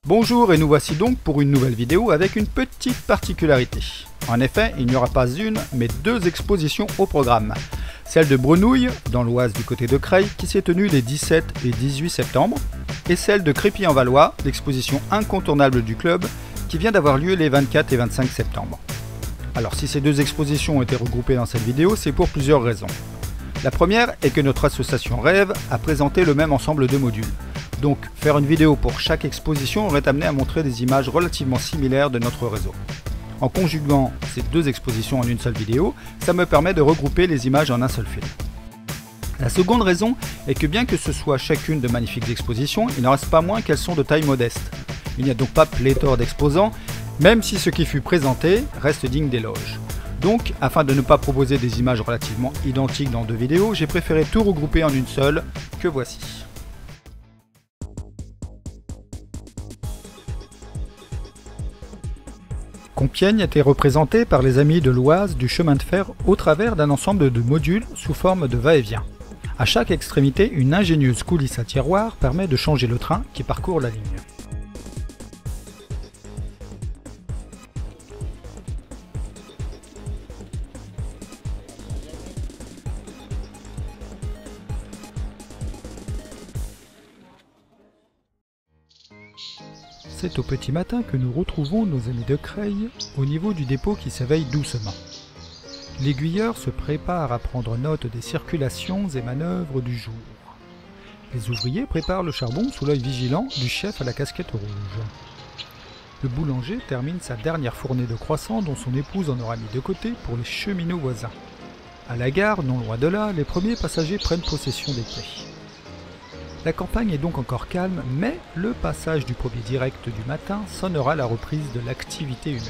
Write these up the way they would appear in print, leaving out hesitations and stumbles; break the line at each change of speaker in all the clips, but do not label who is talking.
Bonjour et nous voici donc pour une nouvelle vidéo avec une petite particularité. En effet, il n'y aura pas une, mais deux expositions au programme. Celle de Brenouille, dans l'Oise du côté de Creil, qui s'est tenue les 17 et 18 septembre, et celle de Crépy-en-Valois, l'exposition incontournable du club, qui vient d'avoir lieu les 24 et 25 septembre. Alors si ces deux expositions ont été regroupées dans cette vidéo, c'est pour plusieurs raisons. La première est que notre association Rêve a présenté le même ensemble de modules. Donc faire une vidéo pour chaque exposition aurait amené à montrer des images relativement similaires de notre réseau. En conjuguant ces deux expositions en une seule vidéo, ça me permet de regrouper les images en un seul film. La seconde raison est que bien que ce soit chacune de magnifiques expositions, il n'en reste pas moins qu'elles sont de taille modeste. Il n'y a donc pas pléthore d'exposants, même si ce qui fut présenté reste digne d'éloge. Donc, afin de ne pas proposer des images relativement identiques dans deux vidéos, j'ai préféré tout regrouper en une seule, que voici. Compiègne était représentée par les amis de l'Oise du chemin de fer au travers d'un ensemble de modules sous forme de va-et-vient. À chaque extrémité, une ingénieuse coulisse à tiroir permet de changer le train qui parcourt la ligne. C'est au petit matin que nous retrouvons nos amis de Creil au niveau du dépôt qui s'éveille doucement. L'aiguilleur se prépare à prendre note des circulations et manœuvres du jour. Les ouvriers préparent le charbon sous l'œil vigilant du chef à la casquette rouge. Le boulanger termine sa dernière fournée de croissants dont son épouse en aura mis de côté pour les cheminots voisins. À la gare, non loin de là, les premiers passagers prennent possession des quais. La campagne est donc encore calme, mais le passage du premier direct du matin sonnera la reprise de l'activité humaine.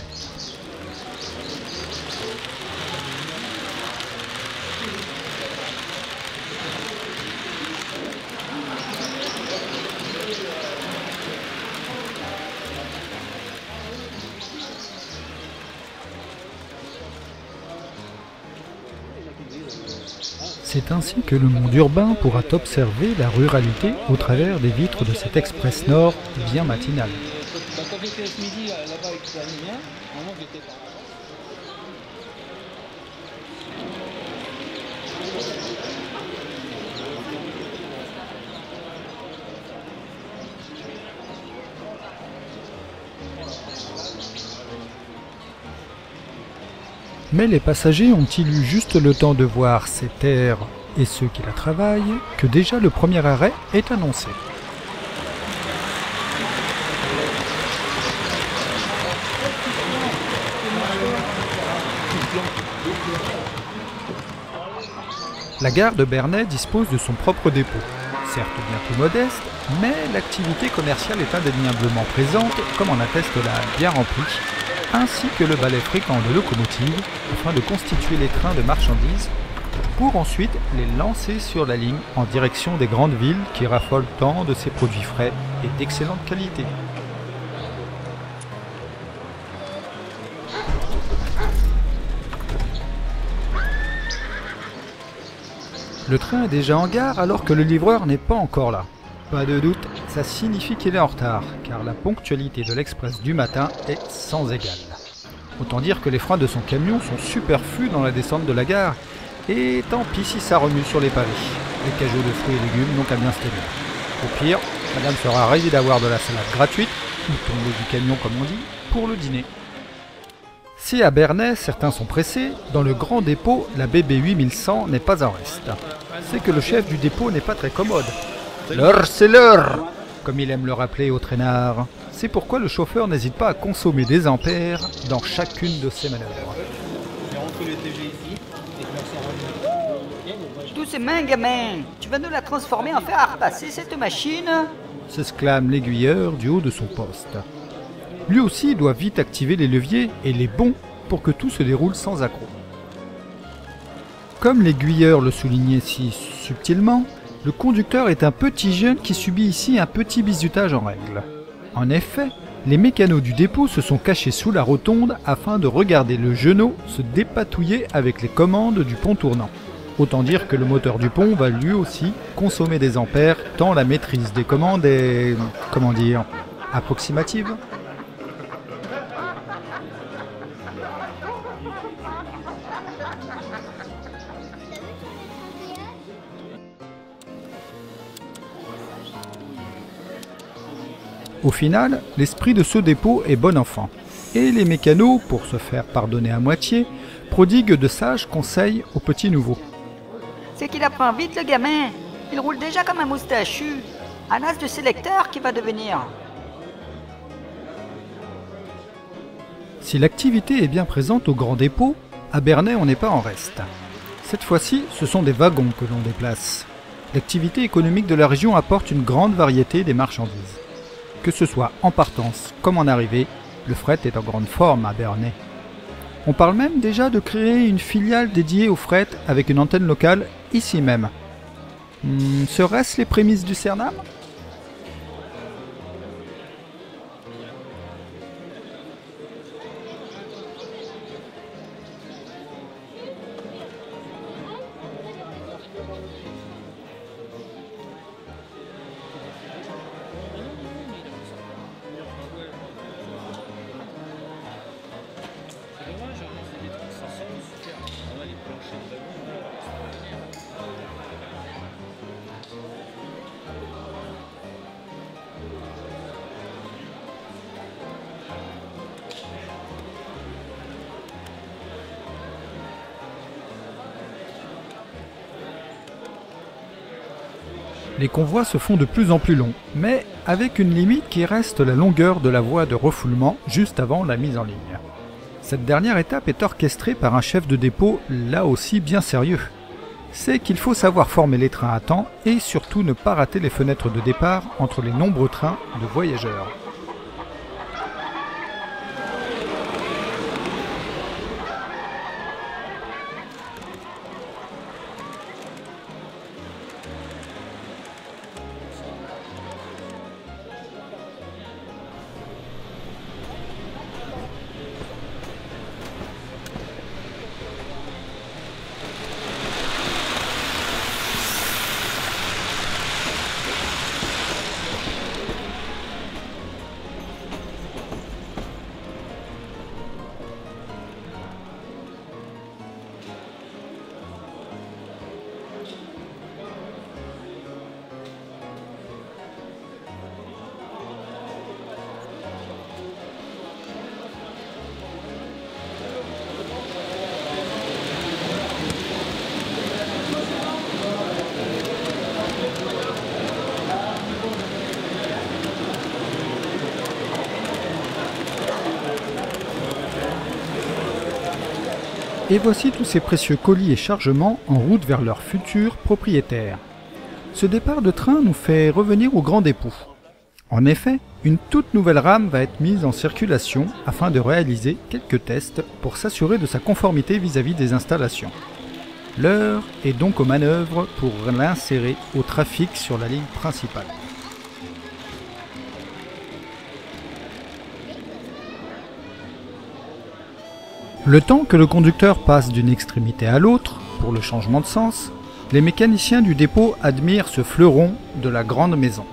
C'est ainsi que le monde urbain pourra observer la ruralité au travers des vitres de cet express nord bien matinal. Mais les passagers ont-ils eu juste le temps de voir ces terres et ceux qui la travaillent, que déjà le premier arrêt est annoncé. La gare de Bernay dispose de son propre dépôt, certes bien plus modeste, mais l'activité commerciale est indéniablement présente, comme en atteste la bien remplie, ainsi que le balai fréquent de locomotives, afin de constituer les trains de marchandises, pour ensuite les lancer sur la ligne en direction des grandes villes qui raffolent tant de ces produits frais et d'excellente qualité. Le train est déjà en gare alors que le livreur n'est pas encore là. Pas de doute, ça signifie qu'il est en retard, car la ponctualité de l'express du matin est sans égal. Autant dire que les freins de son camion sont superflus dans la descente de la gare, et tant pis si ça remue sur les pavés. Les cajots de fruits et légumes n'ont qu'à bien se tenir. Au pire, madame sera ravie d'avoir de la salade gratuite, ou tombée du camion comme on dit, pour le dîner. Si à Bernay certains sont pressés, dans le grand dépôt, la BB 8100 n'est pas en reste. C'est que le chef du dépôt n'est pas très commode. L'heure c'est l'heure, comme il aime le rappeler au traînard. C'est pourquoi le chauffeur n'hésite pas à consommer des ampères dans chacune de ses manœuvres.
Doucement, gamin, tu vas nous la transformer en fer à repasser cette machine?
S'exclame l'aiguilleur du haut de son poste. Lui aussi doit vite activer les leviers et les bons pour que tout se déroule sans accroc. Comme l'aiguilleur le soulignait si subtilement, le conducteur est un petit jeune qui subit ici un petit bizutage en règle. En effet, les mécanos du dépôt se sont cachés sous la rotonde afin de regarder le genou se dépatouiller avec les commandes du pont tournant. Autant dire que le moteur du pont va lui aussi consommer des ampères tant la maîtrise des commandes est... comment dire... approximative? Au final, l'esprit de ce dépôt est bon enfant, et les mécanos, pour se faire pardonner à moitié, prodiguent de sages conseils aux petits nouveaux.
C'est qu'il apprend vite le gamin. Il roule déjà comme un moustachu. Un as de sélecteur qui va devenir.
Si l'activité est bien présente au grand dépôt, à Bernay on n'est pas en reste. Cette fois-ci, ce sont des wagons que l'on déplace. L'activité économique de la région apporte une grande variété des marchandises. Que ce soit en partance comme en arrivée, le fret est en grande forme à Bernay. On parle même déjà de créer une filiale dédiée au fret avec une antenne locale ici même. Seraient-ce les prémices du Cernam ? Les convois se font de plus en plus longs, mais avec une limite qui reste la longueur de la voie de refoulement juste avant la mise en ligne. Cette dernière étape est orchestrée par un chef de dépôt là aussi bien sérieux. C'est qu'il faut savoir former les trains à temps et surtout ne pas rater les fenêtres de départ entre les nombreux trains de voyageurs. Et voici tous ces précieux colis et chargements en route vers leur futur propriétaire. Ce départ de train nous fait revenir au grand dépôt. En effet, une toute nouvelle rame va être mise en circulation afin de réaliser quelques tests pour s'assurer de sa conformité vis-à-vis des installations. L'heure est donc aux manœuvres pour l'insérer au trafic sur la ligne principale. Le temps que le conducteur passe d'une extrémité à l'autre, pour le changement de sens, les mécaniciens du dépôt admirent ce fleuron de la grande maison.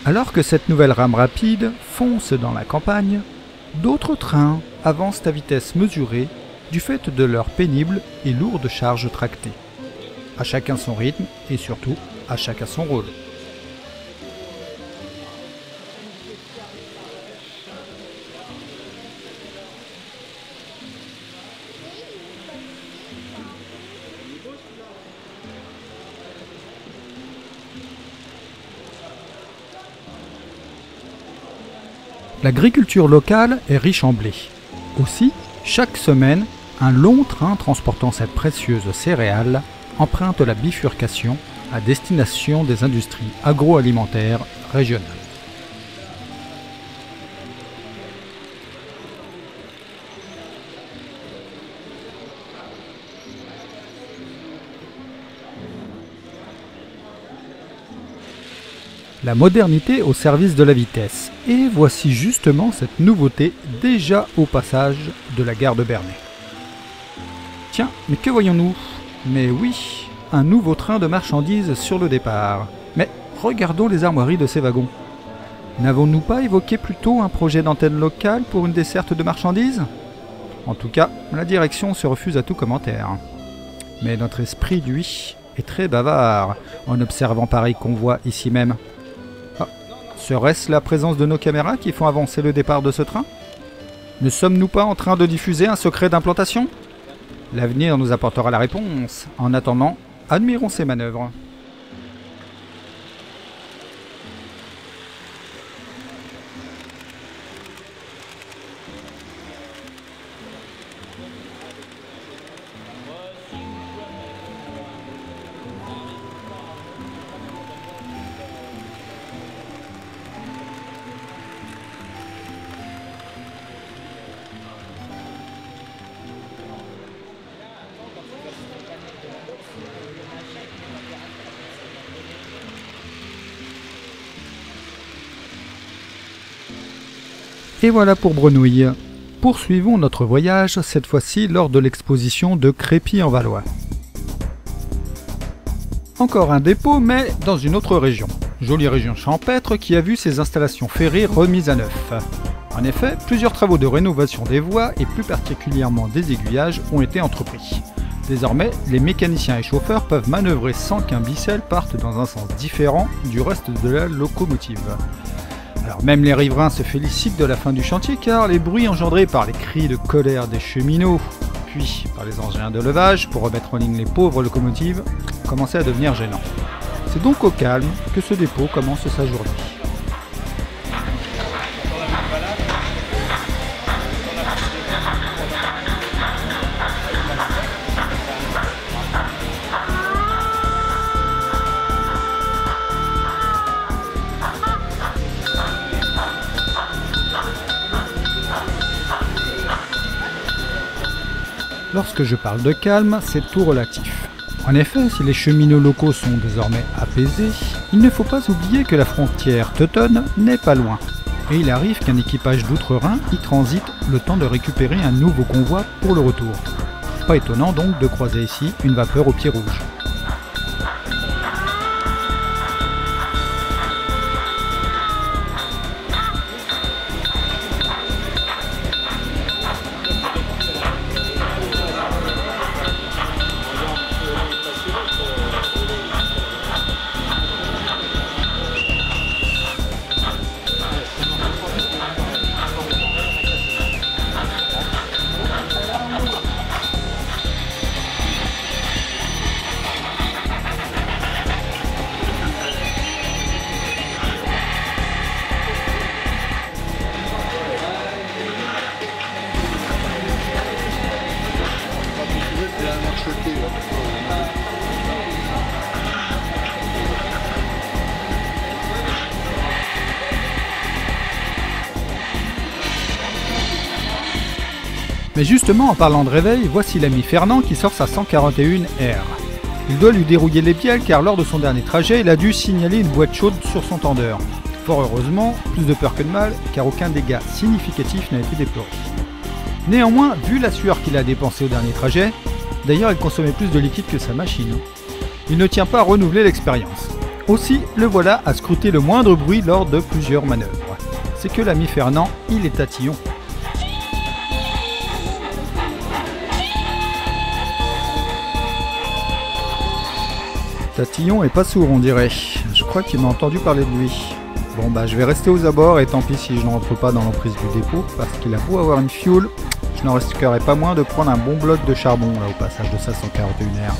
Alors que cette nouvelle rame rapide fonce dans la campagne, d'autres trains avancent à vitesse mesurée du fait de leur pénible et lourde charge tractée. À chacun son rythme et surtout à chacun son rôle. L'agriculture locale est riche en blé. Aussi, chaque semaine, un long train transportant cette précieuse céréale emprunte la bifurcation à destination des industries agroalimentaires régionales. La modernité au service de la vitesse. Et voici justement cette nouveauté déjà au passage de la gare de Bernay. Tiens, mais que voyons-nous? Mais oui, un nouveau train de marchandises sur le départ. Mais regardons les armoiries de ces wagons. N'avons-nous pas évoqué plutôt un projet d'antenne locale pour une desserte de marchandises? En tout cas, la direction se refuse à tout commentaire. Mais notre esprit, lui, est très bavard en observant pareil convoi ici même. Ah, serait-ce la présence de nos caméras qui font avancer le départ de ce train? Ne sommes-nous pas en train de diffuser un secret d'implantation? L'avenir nous apportera la réponse. En attendant, admirons ces manœuvres. Et voilà pour Brenouille. Poursuivons notre voyage, cette fois-ci lors de l'exposition de Crépy-en-Valois. Encore un dépôt, mais dans une autre région. Jolie région champêtre qui a vu ses installations ferrées remises à neuf. En effet, plusieurs travaux de rénovation des voies et plus particulièrement des aiguillages ont été entrepris. Désormais, les mécaniciens et chauffeurs peuvent manœuvrer sans qu'un bicelle parte dans un sens différent du reste de la locomotive. Alors même les riverains se félicitent de la fin du chantier car les bruits engendrés par les cris de colère des cheminots, puis par les engins de levage pour remettre en ligne les pauvres locomotives, commençaient à devenir gênants. C'est donc au calme que ce dépôt commence sa journée. Lorsque je parle de calme, c'est tout relatif. En effet, si les cheminots locaux sont désormais apaisés, il ne faut pas oublier que la frontière teutonne n'est pas loin. Et il arrive qu'un équipage d'outre-Rhin y transite le temps de récupérer un nouveau convoi pour le retour. Pas étonnant donc de croiser ici une vapeur au pied rouge. Mais justement, en parlant de réveil, voici l'ami Fernand qui sort sa 141R. Il doit lui dérouiller les bielles car lors de son dernier trajet, il a dû signaler une boîte chaude sur son tendeur. Fort heureusement, plus de peur que de mal, car aucun dégât significatif n'a été déploré. Néanmoins, vu la sueur qu'il a dépensée au dernier trajet, d'ailleurs il consommait plus de liquide que sa machine, il ne tient pas à renouveler l'expérience. Aussi, le voilà à scruter le moindre bruit lors de plusieurs manœuvres. C'est que l'ami Fernand, il est tatillon. Tatillon est pas sourd on dirait, je crois qu'il m'a entendu parler de lui. Bon bah je vais rester aux abords et tant pis si je ne rentre pas dans l'emprise du dépôt, parce qu'il a beau avoir une fioule, je n'en risquerai pas moins de prendre un bon bloc de charbon là au passage de sa 141R.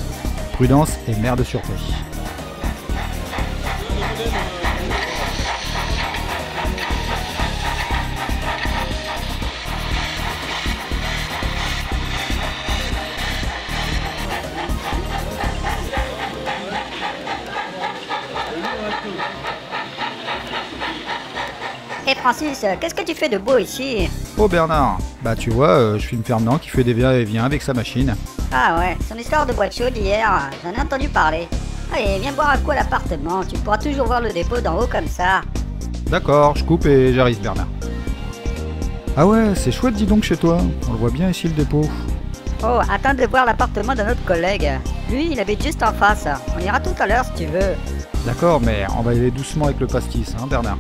Prudence et mère de sûreté.
Et Francis, qu'est-ce que tu fais de beau ici?
Oh Bernard, bah tu vois, je filme Fernand qui fait des va-et-vient avec sa machine.
Ah ouais, son histoire de boîte chaude hier, j'en ai entendu parler.
Allez, viens boire un coup à l'appartement, tu pourras toujours voir le dépôt d'en haut comme ça.
D'accord, je coupe et j'arrive, Bernard. Ah ouais, c'est chouette, dis donc, chez toi. On le voit bien ici, le dépôt.
Oh, attends de voir l'appartement de notre collègue. Lui, il habite juste en face. On ira tout à l'heure si tu veux.
D'accord, mais on va y aller doucement avec le pastis, hein, Bernard.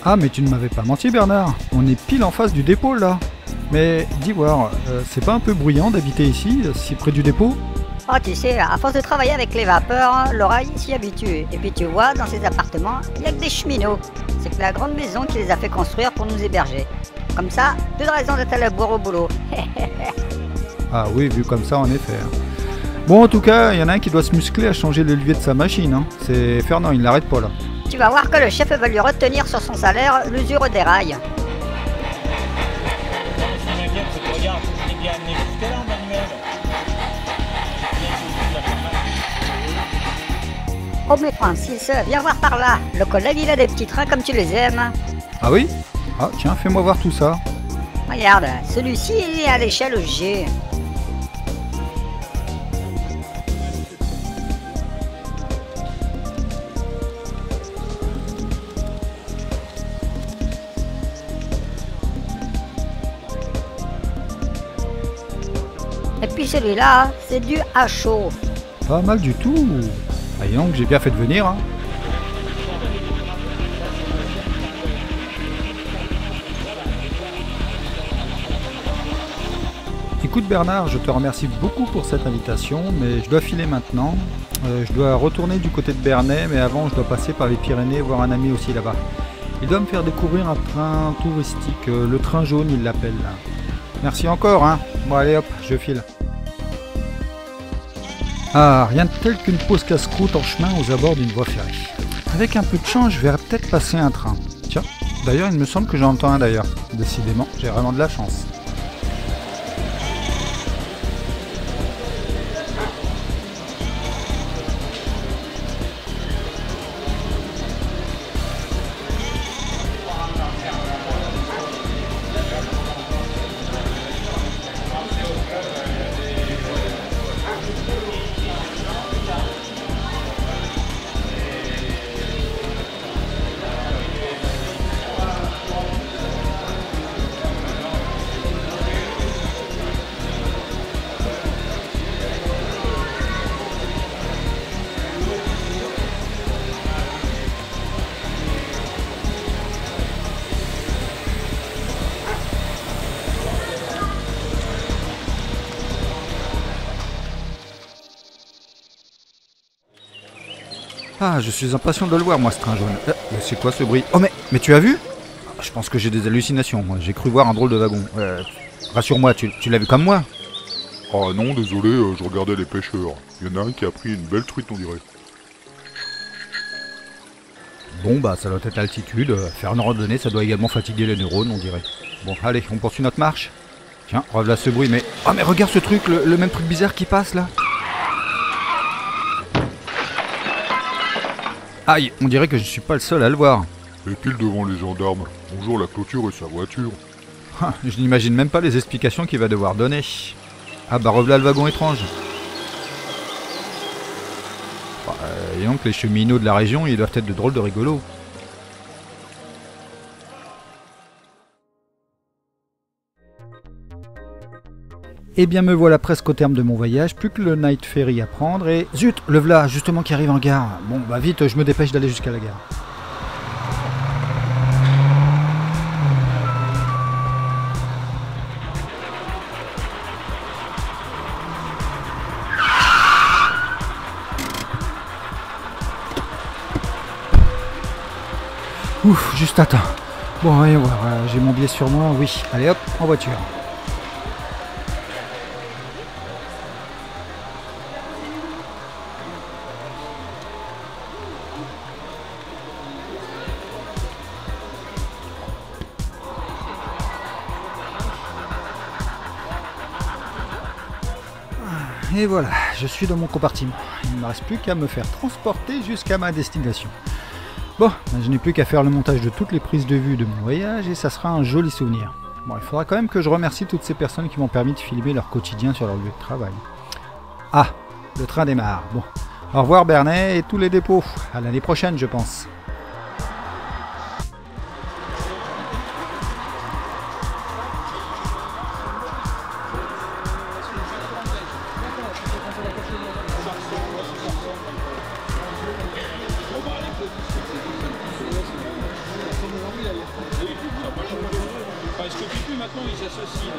Ah, mais tu ne m'avais pas menti, Bernard. On est pile en face du dépôt, là. Mais dis voir, c'est pas un peu bruyant d'habiter ici, si près du dépôt?
Oh, tu sais, à force de travailler avec les vapeurs, l'oreille s'y habitue. Et puis tu vois, dans ces appartements, il n'y a que des cheminots. C'est que la grande maison qui les a fait construire pour nous héberger. Comme ça, plus de raison d'être à la bourre au boulot.
Ah oui, vu comme ça, en effet. Bon, en tout cas, il y en a un qui doit se muscler à changer le levier de sa machine. Hein. C'est Fernand, il n'arrête pas, là.
Tu vas voir que le chef va lui retenir sur son salaire l'usure des rails. Oh mais Francis, viens voir par là. Le collègue il a des petits trains comme tu les aimes.
Ah oui? Ah tiens, fais-moi voir tout ça.
Regarde, celui-ci il est à l'échelle G. Et puis celui-là, c'est du HO.
Pas mal du tout. Ah donc, j'ai bien fait de venir. Hein. Écoute Bernard, je te remercie beaucoup pour cette invitation, mais je dois filer maintenant. Je dois retourner du côté de Bernay, mais avant je dois passer par les Pyrénées, voir un ami aussi là-bas. Il doit me faire découvrir un train touristique, le train jaune il l'appelle. Merci encore, hein. Bon allez hop, je file. Ah, rien de tel qu'une pause casse-croûte en chemin aux abords d'une voie ferrée. Avec un peu de chance, je verrai peut-être passer un train. Tiens, d'ailleurs il me semble que j'en entends un d'ailleurs. Décidément, j'ai vraiment de la chance. Ah, je suis impatient de le voir, moi, ce train jaune. Mais c'est quoi ce bruit? Oh, mais tu as vu? Je pense que j'ai des hallucinations. J'ai cru voir un drôle de wagon. Rassure-moi, tu l'as vu comme moi?
Ah non, désolé, je regardais les pêcheurs. Il y en a un qui a pris une belle truite, on dirait.
Bon, bah, ça doit être l'altitude. Faire une randonnée, ça doit également fatiguer les neurones, on dirait. Bon, allez, on poursuit notre marche. Tiens, revoilà ce bruit, mais... Oh, mais regarde ce truc, le même truc bizarre qui passe, là. Aïe, on dirait que je suis pas le seul à le voir.
Et pile devant les gendarmes. Bonjour la clôture et sa voiture.
Je n'imagine même pas les explications qu'il va devoir donner. Ah bah revoilà le wagon étrange. Et donc les cheminots de la région, ils doivent être de drôles de rigolos. Eh bien me voilà presque au terme de mon voyage, plus que le night ferry à prendre et... Zut, le v'là, justement qui arrive en gare. Bon bah vite, je me dépêche d'aller jusqu'à la gare. Ouf, juste à temps. Bon, voyons voir, j'ai mon billet sur moi, oui. Allez hop, en voiture. et voilà, je suis dans mon compartiment. Il ne me reste plus qu'à me faire transporter jusqu'à ma destination. Bon, je n'ai plus qu'à faire le montage de toutes les prises de vue de mon voyage et ça sera un joli souvenir. Bon, il faudra quand même que je remercie toutes ces personnes qui m'ont permis de filmer leur quotidien sur leur lieu de travail. Ah, le train démarre. Bon, au revoir Bernay et tous les dépôts. À l'année prochaine, je pense.
Parce que maintenant ils associent.